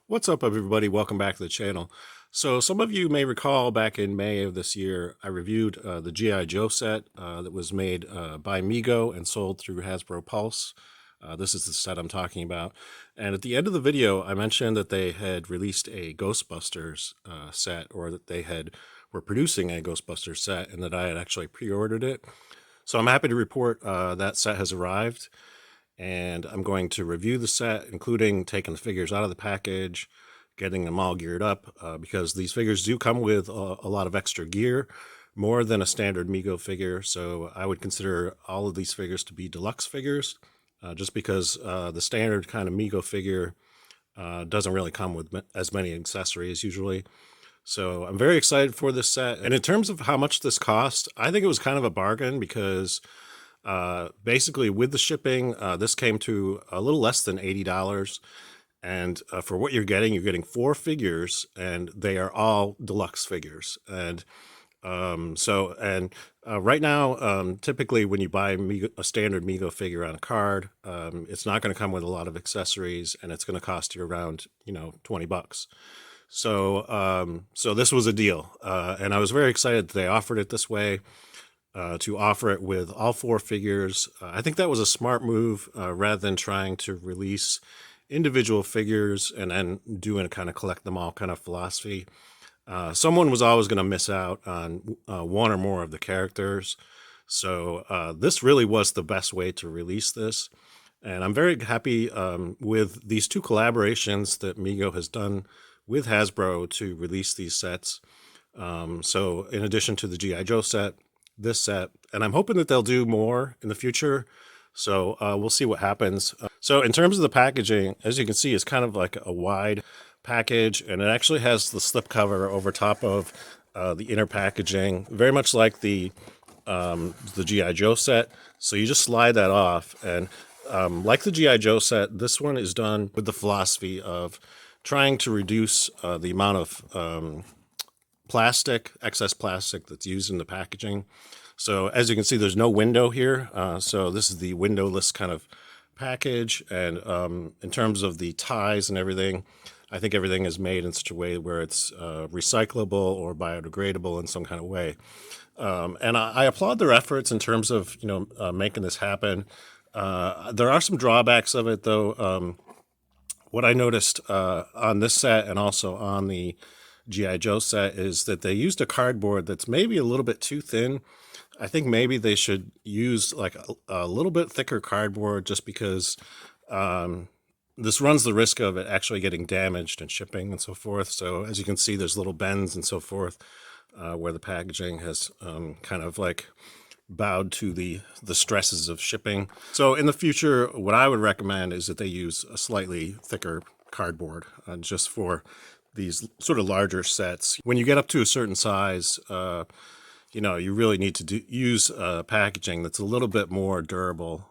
What's up, everybody? Welcome back to the channel. So, some of you may recall back in May of this year, I reviewed the G.I. Joe set that was made by Mego and sold through Hasbro Pulse. This is the set I'm talking about. And at the end of the video, I mentioned that they had released a Ghostbusters set, or that were producing a Ghostbusters set, and that I had actually pre-ordered it. So I'm happy to report that set has arrived, and I'm going to review the set, including taking the figures out of the package, getting them all geared up, because these figures do come with a lot of extra gear, more than a standard Mego figure. So I would consider all of these figures to be deluxe figures, just because the standard kind of Mego figure doesn't really come with as many accessories usually. So I'm very excited for this set. And in terms of how much this cost, I think it was kind of a bargain because basically, with the shipping, this came to a little less than $80. And for what you're getting 4 figures, and they are all deluxe figures. And right now, typically when you buy a standard Mego figure on a card, it's not going to come with a lot of accessories, and it's going to cost you around, $20. So this was a deal, and I was very excited that they offered it this way. To offer it with all 4 figures. I think that was a smart move, rather than trying to release individual figures and then doing a kind of collect them all kind of philosophy. Someone was always going to miss out on one or more of the characters. So this really was the best way to release this. And I'm very happy with these 2 collaborations that Mego has done with Hasbro to release these sets. So in addition to the G.I. Joe set, this set, and I'm hoping that they'll do more in the future. So we'll see what happens. So in terms of the packaging, as you can see, it's kind of like a wide package, and it actually has the slipcover over top of the inner packaging, very much like the G.I. Joe set. So you just slide that off, and like the G.I. Joe set, this one is done with the philosophy of trying to reduce the amount of excess plastic that's used in the packaging. So as you can see, there's no window here. So this is the windowless kind of package. And in terms of the ties and everything, I think everything is made in such a way where it's recyclable or biodegradable in some kind of way. And I applaud their efforts in terms of, making this happen. There are some drawbacks of it, though. What I noticed on this set and also on the G.I. Joe set is that they used a cardboard that's maybe a little bit too thin. I think maybe they should use like a little bit thicker cardboard, just because this runs the risk of it actually getting damaged in shipping and so forth. So as you can see, there's little bends and so forth where the packaging has kind of like bowed to the stresses of shipping. So in the future, what I would recommend is that they use a slightly thicker cardboard just for these sort of larger sets. When you get up to a certain size, you really need to use packaging that's a little bit more durable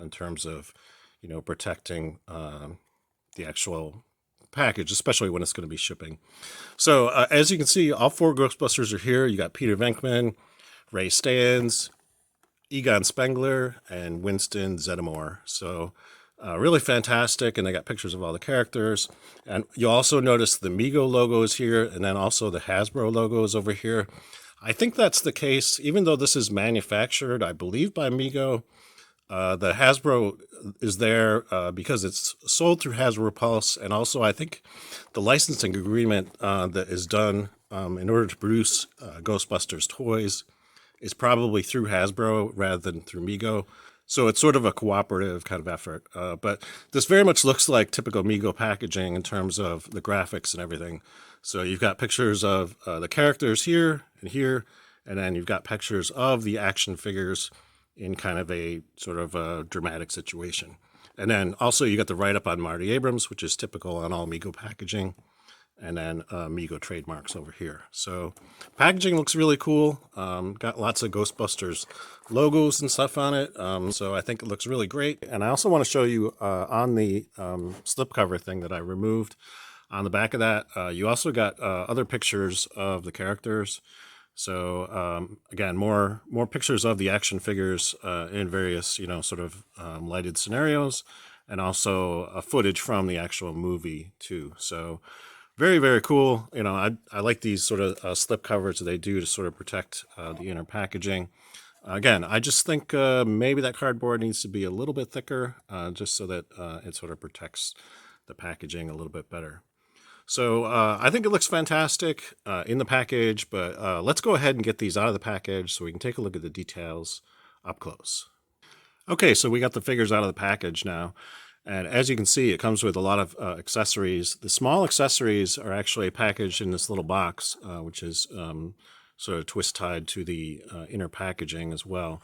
in terms of, protecting the actual package, especially when it's going to be shipping. So as you can see, all 4 Ghostbusters are here. You got Peter Venkman, Ray Stantz, Egon Spengler, and Winston Zeddemore. So really fantastic, and they got pictures of all the characters. And you'll also notice the Mego logo is here, and then also the Hasbro logo is over here. I think that's the case, even though this is manufactured, I believe, by Mego. The Hasbro is there because it's sold through Hasbro Pulse, and also I think the licensing agreement that is done in order to produce Ghostbusters toys is probably through Hasbro rather than through Mego. So it's sort of a cooperative kind of effort. But this very much looks like typical Mego packaging in terms of the graphics and everything. So you've got pictures of the characters here, and then you've got pictures of the action figures in kind of a sort of a dramatic situation. And then also you got the write-up on Marty Abrams, which is typical on all Mego packaging, and then Mego trademarks over here. So packaging looks really cool. Got lots of Ghostbusters logos and stuff on it. So I think it looks really great. And I also want to show you on the slipcover thing that I removed, on the back of that, you also got other pictures of the characters. So again, more pictures of the action figures in various, sort of lighted scenarios. and also footage from the actual movie too. So very, very cool. I like these sort of slip covers that they do to sort of protect the inner packaging. Again, I just think maybe that cardboard needs to be a little bit thicker, just so that it sort of protects the packaging a little bit better. So I think it looks fantastic in the package, but let's go ahead and get these out of the package so we can take a look at the details up close. Okay, so we got the figures out of the package now. And as you can see, it comes with a lot of accessories. The small accessories are actually packaged in this little box, which is sort of twist tied to the inner packaging as well.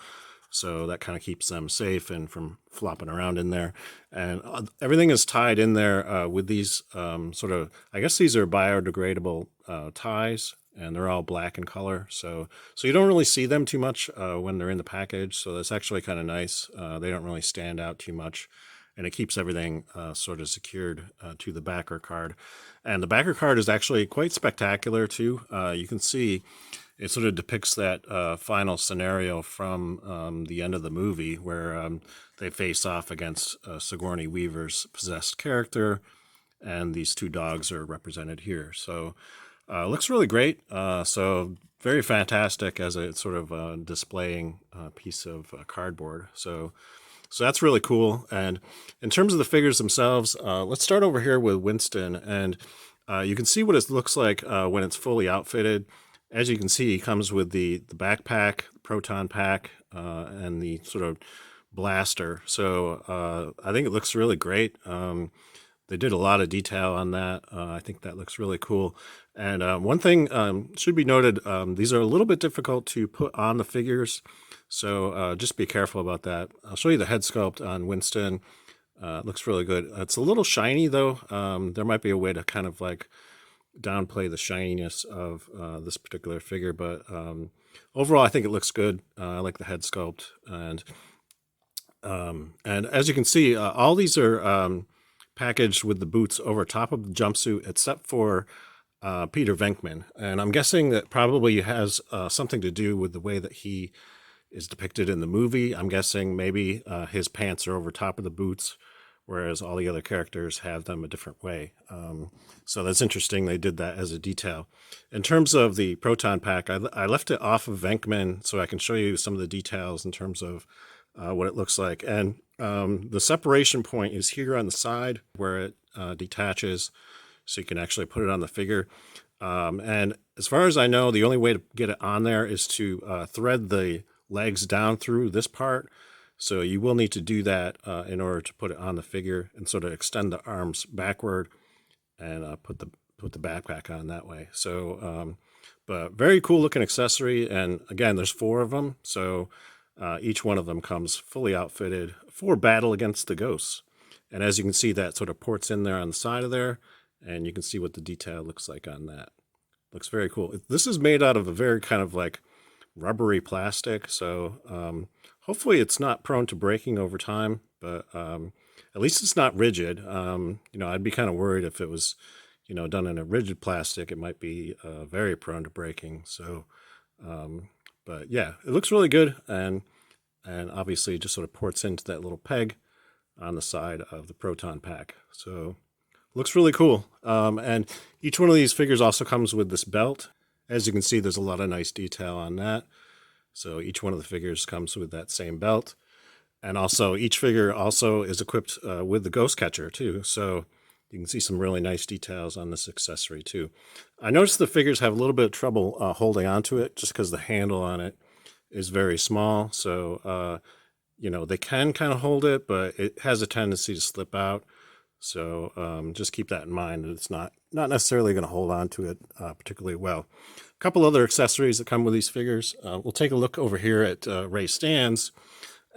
So that kind of keeps them safe and from flopping around in there. And everything is tied in there with these sort of, I guess these are biodegradable ties, and they're all black in color. So you don't really see them too much when they're in the package. So that's actually kind of nice. They don't really stand out too much. And it keeps everything sort of secured to the backer card. And the backer card is actually quite spectacular too. You can see it sort of depicts that final scenario from the end of the movie where they face off against Sigourney Weaver's possessed character, and these two dogs are represented here. So looks really great. So very fantastic as a sort of displaying piece of cardboard. So that's really cool. And in terms of the figures themselves, let's start over here with Winston. And you can see what it looks like when it's fully outfitted. As you can see, he comes with the backpack, proton pack, and the sort of blaster. So I think it looks really great. They did a lot of detail on that. I think that looks really cool. And one thing should be noted, these are a little bit difficult to put on the figures. So just be careful about that. I'll show you the head sculpt on Winston. It looks really good. It's a little shiny though. There might be a way to kind of like downplay the shininess of this particular figure, but overall I think it looks good. I like the head sculpt, and as you can see, all these are packaged with the boots over top of the jumpsuit, except for Peter Venkman, and I'm guessing that probably has something to do with the way that he is depicted in the movie. I'm guessing maybe his pants are over top of the boots, whereas all the other characters have them a different way. So that's interesting. They did that as a detail. In terms of the proton pack, I left it off of Venkman so I can show you some of the details in terms of what it looks like. And the separation point is here on the side where it detaches, so you can actually put it on the figure. And as far as I know, the only way to get it on there is to thread the legs down through this part. So you will need to do that in order to put it on the figure and sort of extend the arms backward and put the backpack on that way. So, but very cool looking accessory. And again, there's 4 of them. So each one of them comes fully outfitted for battle against the ghosts. And as you can see, that sort of ports in there on the side of there. And you can see what the detail looks like on that. Looks very cool. This is made out of a very kind of like rubbery plastic. So hopefully it's not prone to breaking over time, but at least it's not rigid. I'd be kind of worried if it was, done in a rigid plastic, it might be very prone to breaking. So, but yeah, it looks really good. And obviously it just sort of ports into that little peg on the side of the proton pack. So looks really cool. And each one of these figures also comes with this belt. As you can see, there's a lot of nice detail on that. So each one of the figures comes with that same belt. And also each figure also is equipped with the ghost catcher too. So you can see some really nice details on this accessory too. I noticed the figures have a little bit of trouble holding onto it just because the handle on it is very small. So, they can kind of hold it, but it has a tendency to slip out. So just keep that in mind, that it's not necessarily going to hold on to it particularly well. A couple other accessories that come with these figures. We'll take a look over here at Ray Stans,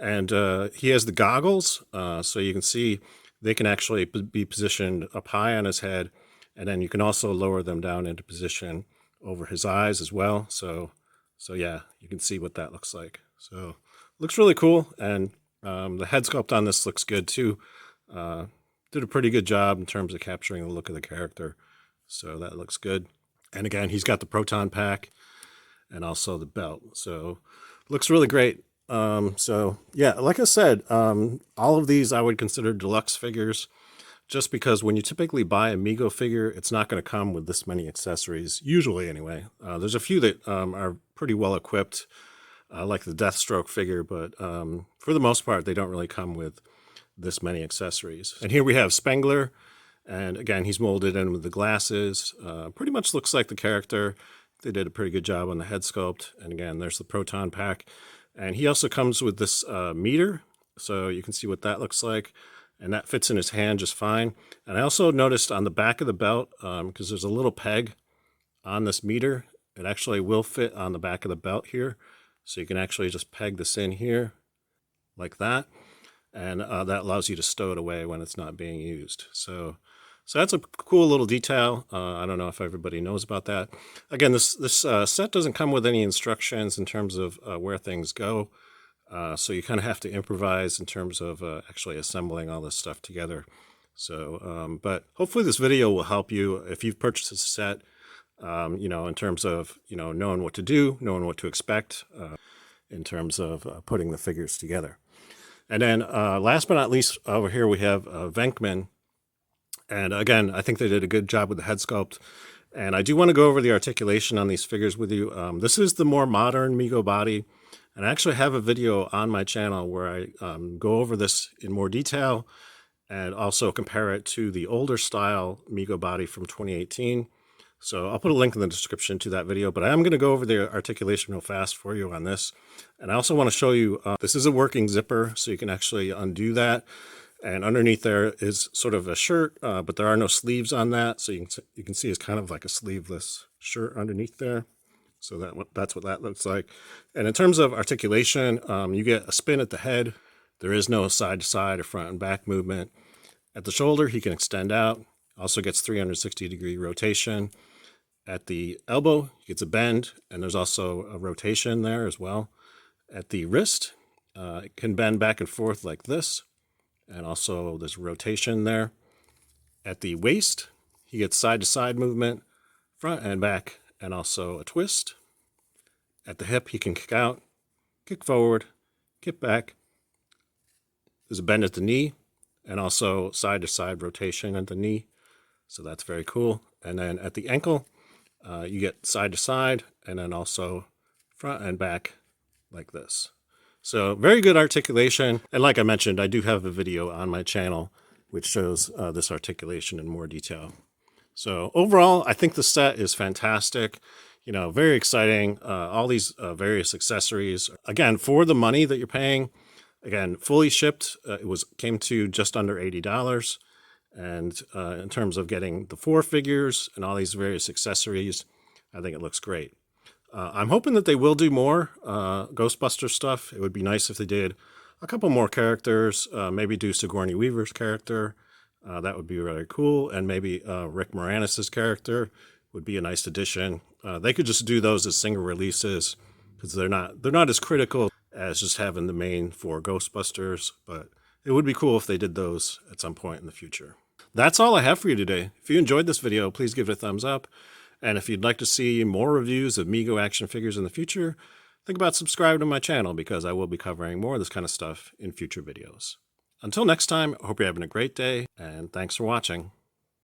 and he has the goggles, so you can see they can actually be positioned up high on his head, and then you can also lower them down into position over his eyes as well. So yeah, you can see what that looks like. So looks really cool, and the head sculpt on this looks good too. Did a pretty good job in terms of capturing the look of the character. So that looks good. And again, he's got the proton pack and also the belt. So looks really great. So yeah, like I said, all of these I would consider deluxe figures, just because when you typically buy a Mego figure, it's not going to come with this many accessories, usually anyway. There's a few that are pretty well equipped, like the Deathstroke figure, but for the most part, they don't really come with this many accessories. And here we have Spengler, and again, he's molded in with the glasses. Pretty much looks like the character. They did a pretty good job on the head sculpt. And again, there's the proton pack. And he also comes with this meter, so you can see what that looks like. And that fits in his hand just fine. And I also noticed on the back of the belt, because there's a little peg on this meter, it actually will fit on the back of the belt here. So you can actually just peg this in here like that. And that allows you to stow it away when it's not being used. So that's a cool little detail. I don't know if everybody knows about that. Again, this set doesn't come with any instructions in terms of where things go. So you kind of have to improvise in terms of actually assembling all this stuff together. So, but hopefully this video will help you if you've purchased this set, in terms of, knowing what to do, knowing what to expect in terms of putting the figures together. And then last but not least, over here we have Venkman. And again, I think they did a good job with the head sculpt. And I do want to go over the articulation on these figures with you. This is the more modern Mego body. And I actually have a video on my channel where I go over this in more detail and also compare it to the older style Mego body from 2018. So I'll put a link in the description to that video, but I am going to go over the articulation real fast for you on this. And I also want to show you, this is a working zipper, so you can actually undo that. And underneath there is sort of a shirt, but there are no sleeves on that. So you can see it's kind of like a sleeveless shirt underneath there. So that's what that looks like. And in terms of articulation, you get a spin at the head. There is no side-to-side or front and back movement. At the shoulder, he can extend out. Also gets 360-degree rotation. At the elbow, he gets a bend, and there's also a rotation there as well. At the wrist, it can bend back and forth like this. And also there's rotation there. At the waist, he gets side-to-side movement, front and back, and also a twist. At the hip, he can kick out, kick forward, kick back. There's a bend at the knee, and also side-to-side rotation at the knee. So that's very cool. And then at the ankle, you get side-to-side, and then also front and back like this. So very good articulation. And like I mentioned, I do have a video on my channel which shows this articulation in more detail. So overall, I think the set is fantastic. Very exciting. All these various accessories. Again, for the money that you're paying, again, fully shipped, it came to just under $80. And in terms of getting the 4 figures and all these various accessories, I think it looks great. I'm hoping that they will do more Ghostbuster stuff. It would be nice if they did a couple more characters, maybe do Sigourney Weaver's character. That would be really cool. And maybe Rick Moranis' character would be a nice addition. They could just do those as single releases because they're not as critical as just having the main 4 Ghostbusters. But it would be cool if they did those at some point in the future. That's all I have for you today. If you enjoyed this video, please give it a thumbs up. And if you'd like to see more reviews of Mego action figures in the future, think about subscribing to my channel because I will be covering more of this kind of stuff in future videos. Until next time, I hope you're having a great day, and thanks for watching.